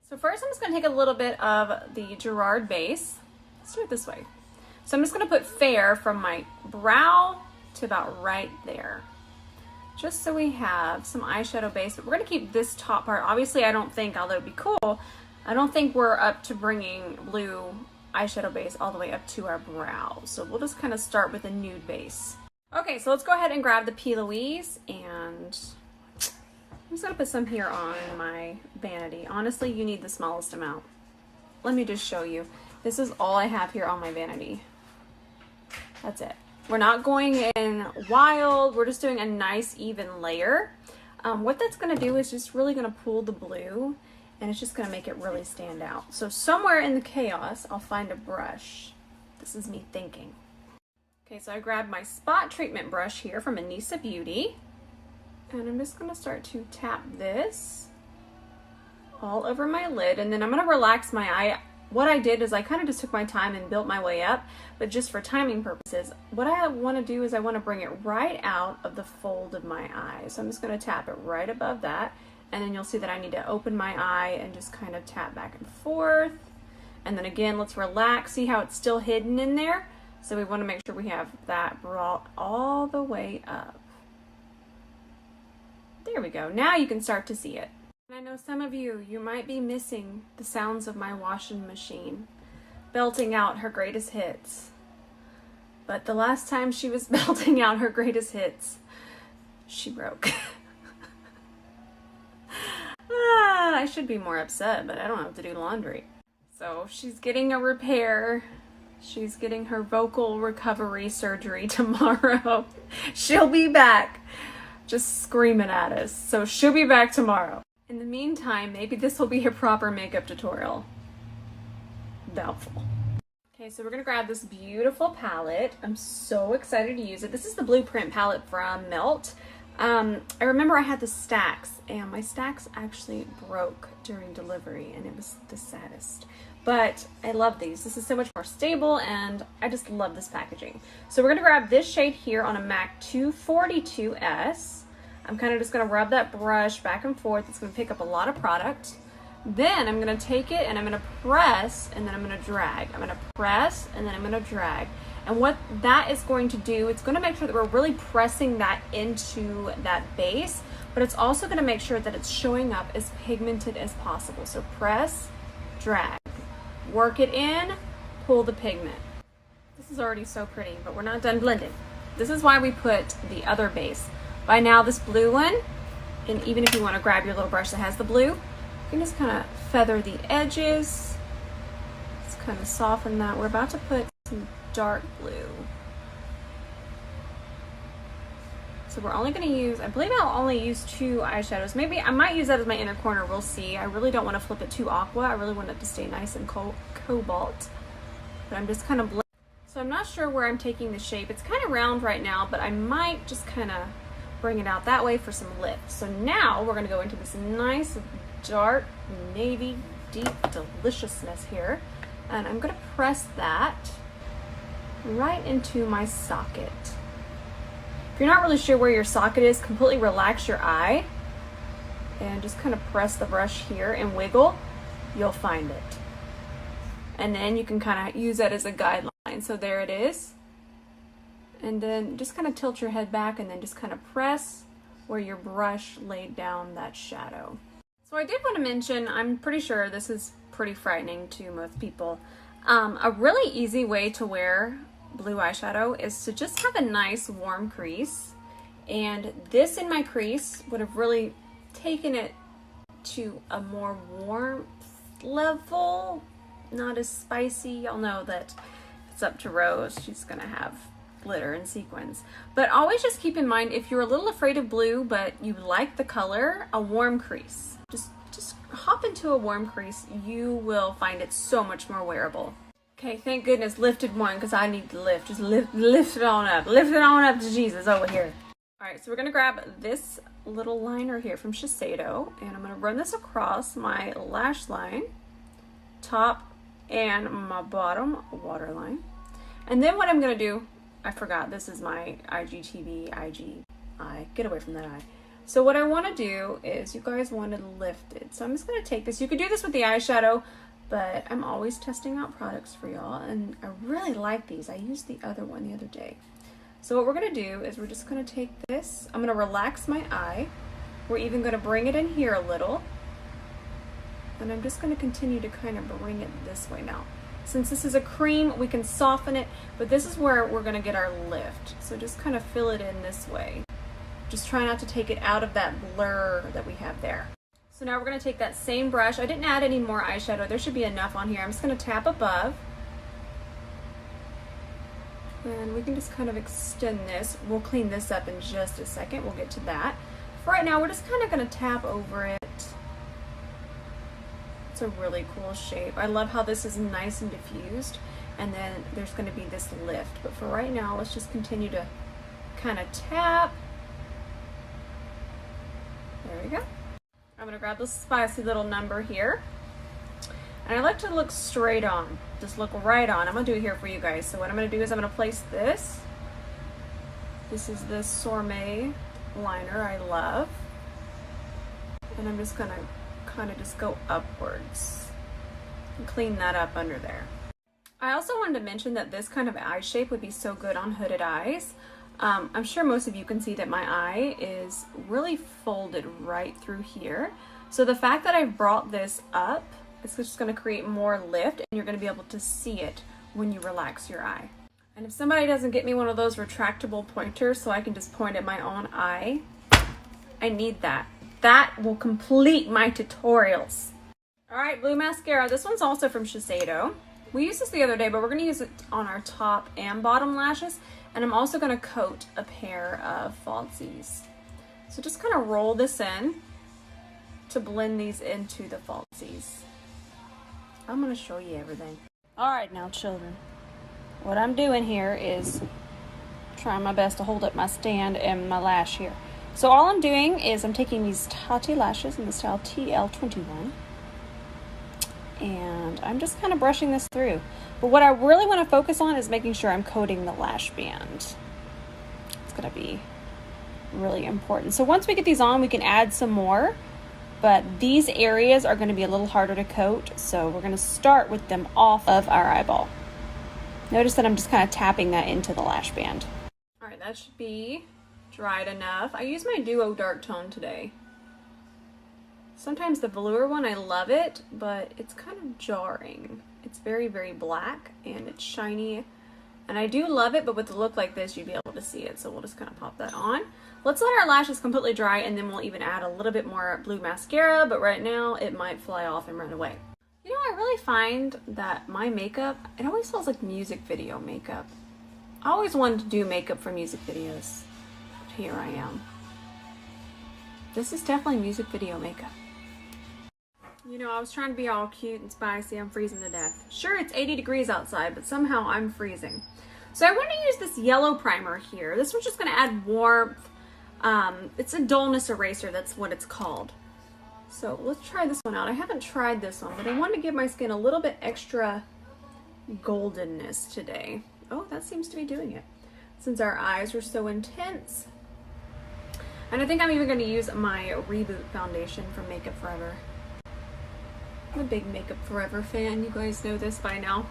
So first I'm just going to take a little bit of the Gerard base. Let's do it this way. So I'm just going to put fair from my brow to about right there. Just so we have some eyeshadow base, but we're going to keep this top part. Obviously I don't think, although it'd be cool, I don't think we're up to bringing blue eyeshadow base all the way up to our brow. So we'll just kind of start with a nude base. Okay, so let's go ahead and grab the P. Louise, and I'm just gonna put some here on my vanity. Honestly, you need the smallest amount. Let me just show you. This is all I have here on my vanity. That's it. We're not going in wild. We're just doing a nice even layer. What that's gonna do is just really gonna pull the blue, and it's just gonna make it really stand out. So somewhere in the chaos, I'll find a brush. This is me thinking. Okay, so I grabbed my spot treatment brush here from Anissa Beauty. And I'm just gonna start to tap this all over my lid, and then I'm gonna relax my eye. What I did is I kind of just took my time and built my way up, but just for timing purposes, what I wanna do is I wanna bring it right out of the fold of my eye. So I'm just gonna tap it right above that, and then you'll see that I need to open my eye and just kind of tap back and forth. And then again, let's relax. See how it's still hidden in there? So we wanna make sure we have that brought all the way up. There we go. Now you can start to see it. And I know some of you might be missing the sounds of my washing machine belting out her greatest hits. But the last time she was belting out her greatest hits, she broke. I should be more upset, but I don't have to do laundry. So she's getting a repair. She's getting her vocal recovery surgery tomorrow. She'll be back. Just screaming at us. So she'll be back tomorrow. In the meantime, maybe this will be a proper makeup tutorial. Doubtful. Okay, so we're gonna grab this beautiful palette. I'm so excited to use it. This is the Blueprint palette from Melt. I remember I had the stacks, and my stacks actually broke during delivery, and it was the saddest. But I love these. This is so much more stable, and I just love this packaging. So we're gonna grab this shade here on a MAC 242S. I'm kind of just gonna rub that brush back and forth. It's gonna pick up a lot of product. Then I'm gonna take it and I'm gonna press, and then I'm gonna drag. I'm gonna press, and then I'm gonna drag. And what that is going to do, it's gonna make sure that we're really pressing that into that base, but it's also gonna make sure that it's showing up as pigmented as possible. So press, drag, work it in, pull the pigment. This is already so pretty, but we're not done blending. This is why we put the other base. By now, this blue one, and even if you want to grab your little brush that has the blue, you can just kind of feather the edges. Just kind of soften that. We're about to put some dark blue. So we're only going to use, I believe I'll only use 2 eyeshadows. Maybe I might use that as my inner corner. We'll see. I really don't want to flip it too aqua. I really want it to stay nice and cobalt. But I'm just kind of blending. So I'm not sure where I'm taking the shape. It's kind of round right now, but I might just kind of bring it out that way for some lift. So now we're going to go into this nice dark navy deep deliciousness here, and I'm going to press that right into my socket. If you're not really sure where your socket is, completely relax your eye and just kind of press the brush here and wiggle. You'll find it, and then you can kind of use that as a guideline. So there it is. And then just kind of tilt your head back and then just kind of press where your brush laid down that shadow. So I did want to mention, I'm pretty sure this is pretty frightening to most people. A really easy way to wear blue eyeshadow is to just have a nice warm crease. And this in my crease would have really taken it to a more warm level, not as spicy. Y'all know that if it's up to Rose, she's gonna have glitter and sequins. But always just keep in mind, if you're a little afraid of blue but you like the color, a warm crease. Just hop into a warm crease. You will find it so much more wearable. Okay, thank goodness lifted one, because I need to lift. Just lift it on up. Lift it on up to Jesus over here. Alright, so we're gonna grab this little liner here from Shiseido, and I'm gonna run this across my lash line, top, and my bottom waterline. And then what I'm gonna do, I forgot, this is my IGTV, IGI, get away from that eye. So what I want to do is, you guys wanted lifted. So I'm just going to take this. You could do this with the eyeshadow, but I'm always testing out products for y'all. And I really like these. I used the other one the other day. So what we're going to do is we're just going to take this. I'm going to relax my eye. We're even going to bring it in here a little. And I'm just going to continue to kind of bring it this way now. Since this is a cream, we can soften it, but this is where we're going to get our lift. So just kind of fill it in this way. Just try not to take it out of that blur that we have there. So now we're going to take that same brush. I didn't add any more eyeshadow. There should be enough on here. I'm just going to tap above. And we can just kind of extend this. We'll clean this up in just a second. We'll get to that. For right now, we're just kind of going to tap over it. It's a really cool shape. I love how this is nice and diffused. And then there's going to be this lift. But for right now, let's just continue to kind of tap. There we go. I'm going to grab this spicy little number here. And I like to look straight on. Just look right on. I'm going to do it here for you guys. So what I'm going to do is I'm going to place this. This is the Sorbet liner I love. And I'm just going to kind of just go upwards and clean that up under there. I also wanted to mention that this kind of eye shape would be so good on hooded eyes. I'm sure most of you can see that my eye is really folded right through here. So the fact that I've brought this up, it's just going to create more lift, and you're going to be able to see it when you relax your eye. And if somebody doesn't get me one of those retractable pointers so I can just point at my own eye, I need that. That will complete my tutorials. All right, blue mascara. This one's also from Shiseido. We used this the other day, but we're going to use it on our top and bottom lashes. And I'm also going to coat a pair of falsies. So just kind of roll this in to blend these into the falsies. I'm going to show you everything. All right now, children. What I'm doing here is trying my best to hold up my stand and my lash here. So all I'm doing is I'm taking these Tati lashes in the style TL21. And I'm just kind of brushing this through. But what I really want to focus on is making sure I'm coating the lash band. It's going to be really important. So once we get these on, we can add some more. But these areas are going to be a little harder to coat. So we're going to start with them off of our eyeball. Notice that I'm just kind of tapping that into the lash band. All right, that should be dried enough. I used my Duo Dark Tone today. Sometimes the bluer one, I love it, but it's kind of jarring. It's very, very black and it's shiny. And I do love it, but with a look like this, you'd be able to see it. So we'll just kind of pop that on. Let's let our lashes completely dry, and then we'll even add a little bit more blue mascara, but right now it might fly off and run away. You know, I really find that my makeup, it always feels like music video makeup. I always wanted to do makeup for music videos. But here I am. This is definitely music video makeup. You know, I was trying to be all cute and spicy. I'm freezing to death. Sure, it's 80 degrees outside, but somehow I'm freezing. So I want to use this yellow primer here. This one's just going to add warmth. It's a dullness eraser. That's what it's called. So let's try this one out. I haven't tried this one, but I want to give my skin a little bit extra goldenness today. Oh, that seems to be doing it. Since our eyes are so intense. And I think I'm even going to use my Reboot foundation from Makeup Forever. I'm a big Makeup Forever fan. You guys know this by now.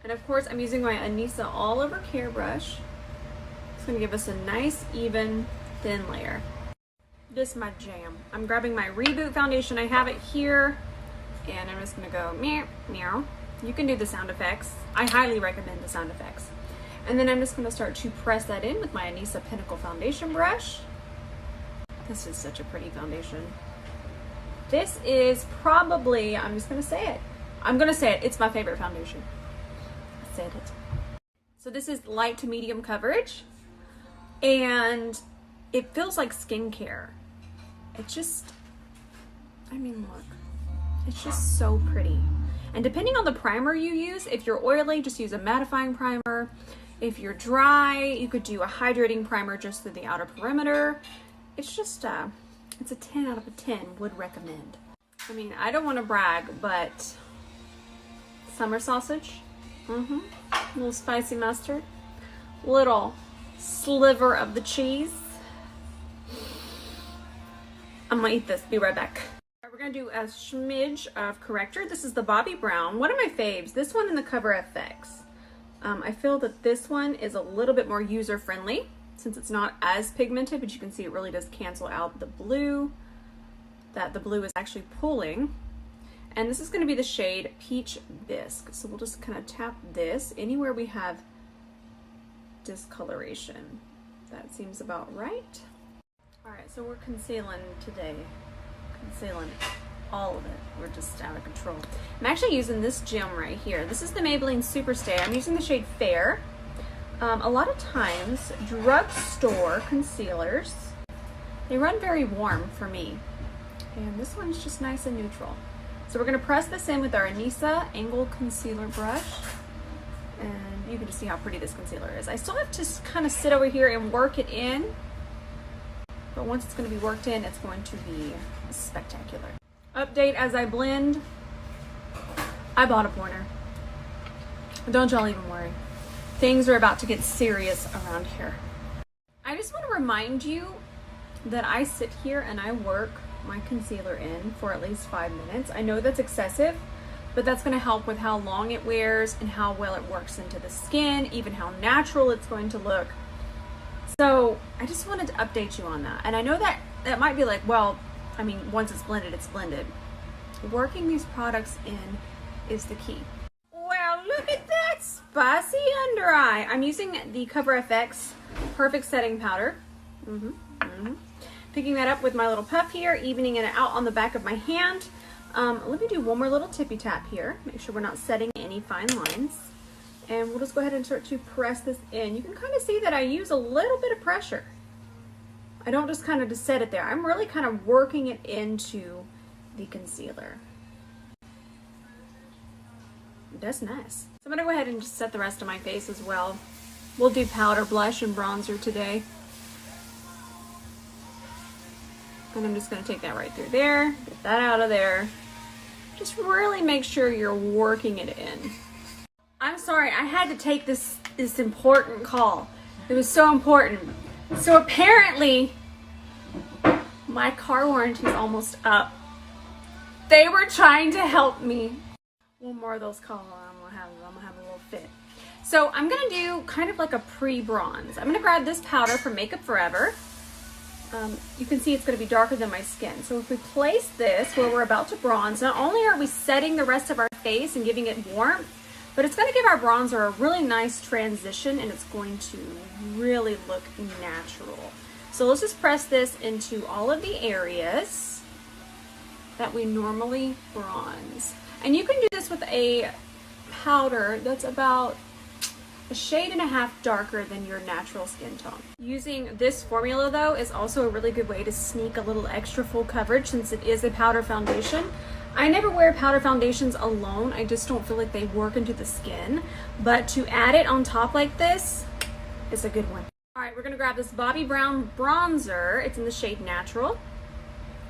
And of course, I'm using my Anissa All Over Care brush. It's going to give us a nice, even, thin layer. This is my jam. I'm grabbing my Reboot foundation. I have it here. And I'm just going to go meow, meow. You can do the sound effects. I highly recommend the sound effects. And then I'm just going to start to press that in with my Anissa Pinnacle foundation brush. This is such a pretty foundation. This is probably, I'm just going to say it. I'm going to say it. It's my favorite foundation. I said it. So this is light to medium coverage. And it feels like skincare. It just, I mean, look. It's just so pretty. And depending on the primer you use, if you're oily, just use a mattifying primer. If you're dry, you could do a hydrating primer just through the outer perimeter. It's just, it's a 10 out of a 10, would recommend. I mean, I don't want to brag, but summer sausage, little spicy mustard, little sliver of the cheese. I'm gonna eat this, be right back. We're gonna do a smidge of corrector. This is the Bobbi Brown, one of my faves. This one in the Cover FX. I feel that this one is a little bit more user-friendly since it's not as pigmented, but you can see it really does cancel out the blue that the blue is actually pulling. And this is gonna be the shade Peach Bisque. So we'll just kind of tap this anywhere we have discoloration. That seems about right. All right, so we're concealing today. Concealing all of it. We're just out of control. I'm actually using this gem right here. This is the Maybelline Superstay. I'm using the shade Fair. A lot of times, drugstore concealers, they run very warm for me. And this one's just nice and neutral. So we're gonna press this in with our Anissa Angle Concealer brush. And you can just see how pretty this concealer is. I still have to kind of sit over here and work it in. But once it's going to be worked in, it's going to be spectacular. Update as I blend. I bought a pointer. Don't y'all even worry. Things are about to get serious around here. I just want to remind you that I sit here and I work my concealer in for at least 5 minutes. I know that's excessive, but that's going to help with how long it wears and how well it works into the skin, even how natural it's going to look. So I just wanted to update you on that. And I know that that might be like, well, I mean, once it's blended, it's blended. Working these products in is the key. Wow, look at that spicy under eye. I'm using the Cover FX Perfect Setting Powder. Picking that up with my little puff here, evening it out on the back of my hand. Let me do one more little tippy tap here. Make sure we're not setting any fine lines. And we'll just go ahead and start to press this in. You can kind of see that I use a little bit of pressure. I don't just kind of just set it there. I'm really kind of working it into the concealer. That's nice. So I'm gonna go ahead and just set the rest of my face as well. We'll do powder, blush, and bronzer today. And I'm just gonna take that right through there, get that out of there. Just really make sure you're working it in. I'm sorry, I had to take this important call. It was so important. So apparently, my car warranty is almost up. They were trying to help me. One more of those calls, I'm gonna have a little fit. So I'm gonna do kind of like a pre-bronze. I'm gonna grab this powder from Makeup Forever. You can see it's gonna be darker than my skin. So if we place this where we're about to bronze, not only are we setting the rest of our face and giving it warmth, but it's going to give our bronzer a really nice transition, and it's going to really look natural. So let's just press this into all of the areas that we normally bronze. And you can do this with a powder that's about a shade and a half darker than your natural skin tone. Using this formula though is also a really good way to sneak a little extra full coverage since it is a powder foundation. I never wear powder foundations alone. I just don't feel like they work into the skin. But to add it on top like this is a good one. All right, we're gonna grab this Bobbi Brown bronzer. It's in the shade Natural.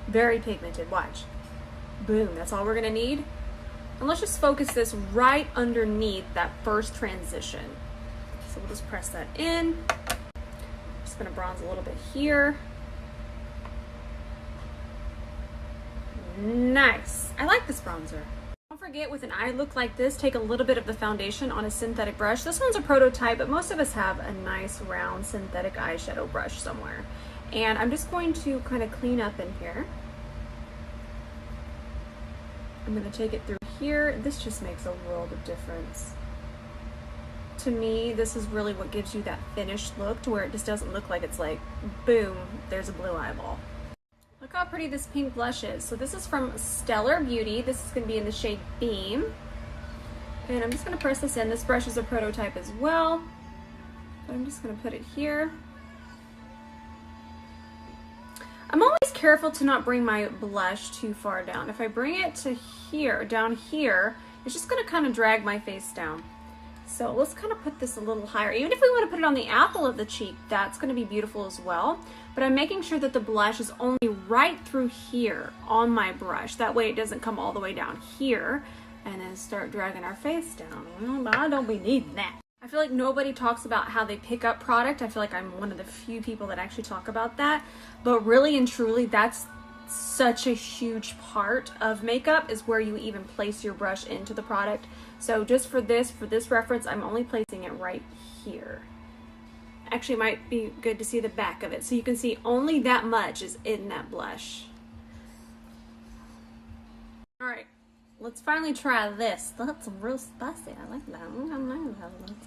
Very pigmented, watch. Boom, that's all we're gonna need. And let's just focus this right underneath that first transition. So we'll just press that in. Just gonna bronze a little bit here. Nice. I like this bronzer. Don't forget, with an eye look like this, take a little bit of the foundation on a synthetic brush. This one's a prototype, but most of us have a nice round synthetic eyeshadow brush somewhere. And I'm just going to kind of clean up in here. I'm going to take it through here. This just makes a world of difference. To me, this is really what gives you that finished look to where it just doesn't look like it's like, boom, there's a blue eyeball. Look how pretty this pink blush is. So this is from Stellar Beauty. This is going to be in the shade Beam. And I'm just going to press this in. This brush is a prototype as well. But I'm just going to put it here. I'm always careful to not bring my blush too far down. If I bring it to here, down here, it's just going to kind of drag my face down. So let's kind of put this a little higher. Even if we want to put it on the apple of the cheek, that's going to be beautiful as well. But I'm making sure that the blush is only right through here on my brush. That way it doesn't come all the way down here and then start dragging our face down. Well, I don't be needing that. I feel like nobody talks about how they pick up product. I feel like I'm one of the few people that actually talk about that. But really and truly, that's such a huge part of makeup is where you even place your brush into the product. So just for this reference, I'm only placing it right here. Actually, it might be good to see the back of it so you can see only that much is in that blush. All right, let's finally try this. That's real spicy. I like that.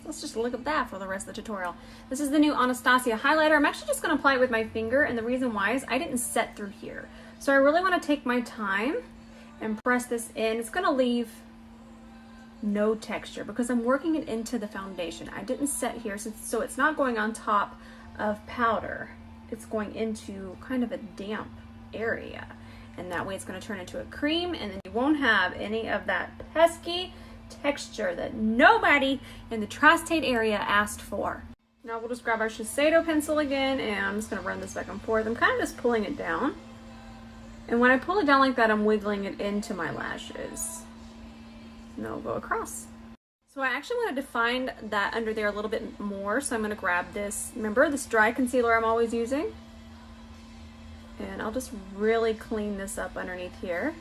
Let's just look at that for the rest of the tutorial. This is the new Anastasia highlighter. I'm actually just going to apply it with my finger, and the reason why is I didn't set through here. So I really want to take my time and press this in. It's going to leave no texture because I'm working it into the foundation. I didn't set here, so it's not going on top of powder. It's going into kind of a damp area. And that way it's going to turn into a cream, and then you won't have any of that pesky texture that nobody in the tri-state area asked for. Now we'll just grab our Shiseido pencil again, and I'm just going to run this back and forth. I'm kind of just pulling it down. And when I pull it down like that, I'm wiggling it into my lashes. And it'll go across. So I actually want to define that under there a little bit more, so I'm going to grab this, remember this dry concealer I'm always using? And I'll just really clean this up underneath here.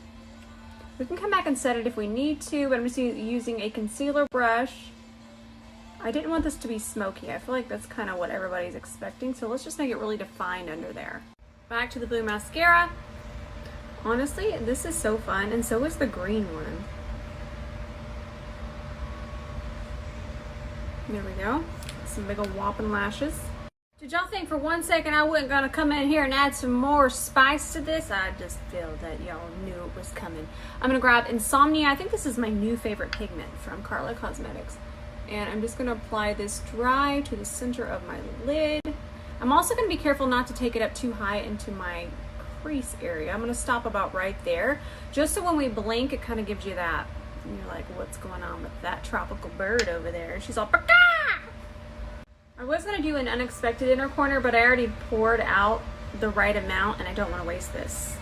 We can come back and set it if we need to, but I'm just using a concealer brush. I didn't want this to be smoky. I feel like that's kind of what everybody's expecting, so let's just make it really defined under there. Back to the blue mascara. Honestly, this is so fun, and so is the green one. There we go. Some big old whopping lashes. Did y'all think for 1 second I wasn't gonna come in here and add some more spice to this? I just feel that y'all knew it was coming. I'm gonna grab Insomnia. I think this is my new favorite pigment from Carla Cosmetics. And I'm just gonna apply this dry to the center of my lid. I'm also gonna be careful not to take it up too high into my crease area. I'm gonna stop about right there, just so when we blink, it kind of gives you that. And you're like, what's going on with that tropical bird over there? She's all, "Paka!" I was going to do an unexpected inner corner, but I already poured out the right amount, and I don't want to waste this.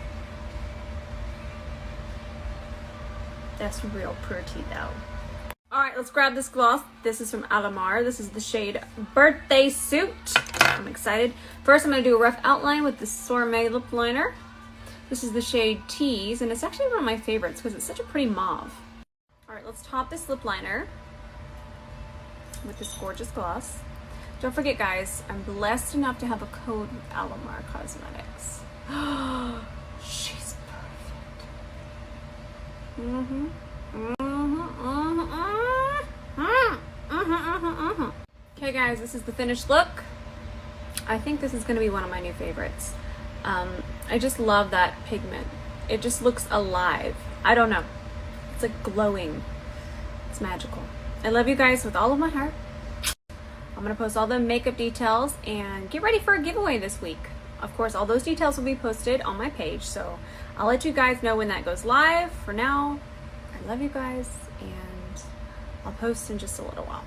That's real pretty, though. Alright, let's grab this gloss. This is from Alamar. This is the shade Birthday Suit. I'm excited. First, I'm going to do a rough outline with the Sorbet lip liner. This is the shade Tease, and it's actually one of my favorites because it's such a pretty mauve. Alright, let's top this lip liner with this gorgeous gloss. Don't forget, guys, I'm blessed enough to have a code with Alamar Cosmetics. She's perfect. Okay, guys, this is the finished look. I think this is going to be one of my new favorites. I just love that pigment. It just looks alive. I don't know. It's like glowing. It's magical. I love you guys with all of my heart. I'm going to post all the makeup details and get ready for a giveaway this week. Of course, all those details will be posted on my page, so I'll let you guys know when that goes live. For now, I love you guys, and I'll post in just a little while.